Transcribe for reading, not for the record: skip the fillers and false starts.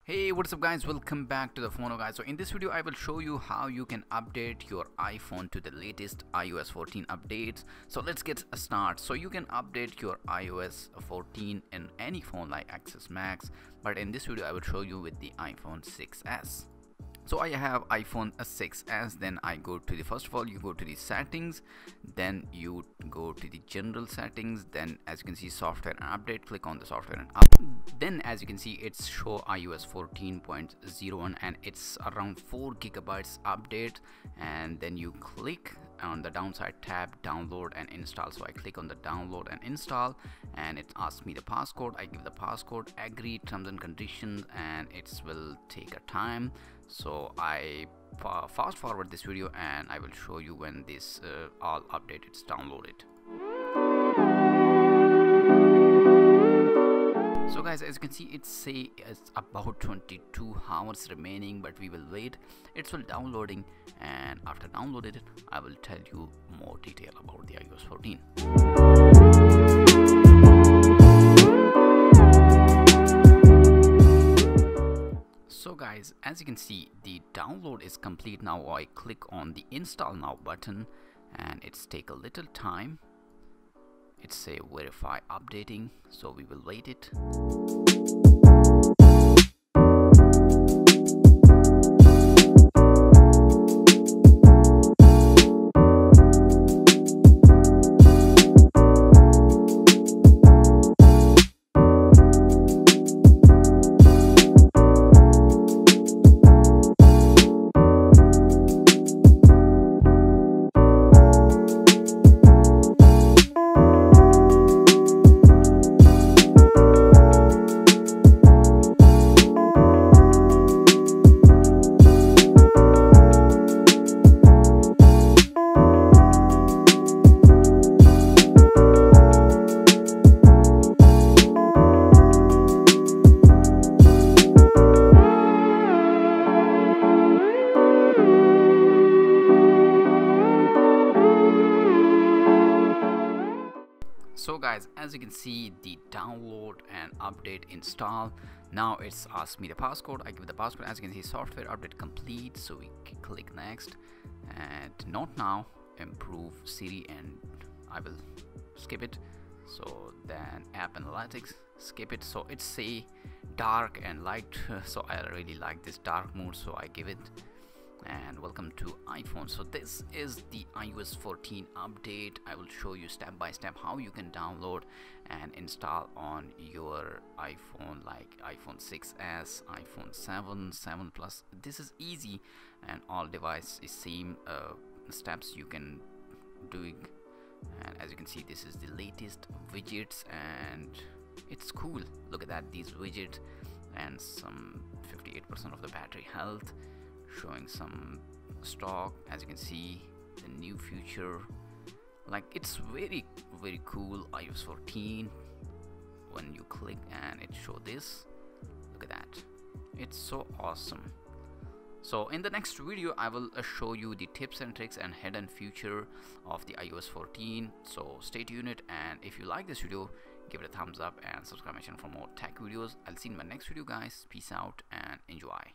Hey, what's up guys, welcome back to the TheFonoGuy. So in this video I will show you how you can update your iPhone to the latest iOS 14 updates. So let's get a start. So you can update your iOS 14 in any phone like XS Max, but in this video I will show you with the iPhone 6s. So I have iPhone 6s, then I go to the, first of all you go to the settings, then you go to the general settings, then as you can see software and update, click on the software and update. Then as you can see it's show iOS 14.01 and it's around 4 gigabytes update, and then you click on the downside tab, download and install. So I click on the download and install, and it asks me the passcode. I give the passcode, agree terms and conditions, and it will take a time. So I fast forward this video and I will show you when this all updated is downloaded. So guys, as you can see it's about 22 hours remaining, but we will wait. It's still downloading, and after downloaded it I will tell you more detail about the iOS 14. So guys, as you can see the download is complete now. I click on the install now button and it's take a little time. It's say verify updating, so we will wait it. So guys, as you can see the download and update install. Now it's asked me the passcode. I give the passcode. As you can see software update complete, so we click next, and not now, improve Siri, and I will skip it. So then app analytics, skip it. So it's say dark and light, so I really like this dark mode, so I give it. And welcome to iPhone. So this is the iOS 14 update. I will show you step by step how you can download and install on your iPhone, like iPhone 6s, iPhone 7 Plus. This is easy, and all device is same steps you can do. And as you can see this is the latest widgets and it's cool. Look at that, these widgets, and some 58% of the battery health, showing some stock. As you can see the new feature, like it's very cool. iOS 14, when you click and it show this, look at that, it's so awesome. So in the next video I will show you the tips and tricks and hidden feature of the iOS 14. So stay tuned, and if you like this video give it a thumbs up and subscribe my channel for more tech videos. I'll see you in my next video guys. Peace out and enjoy.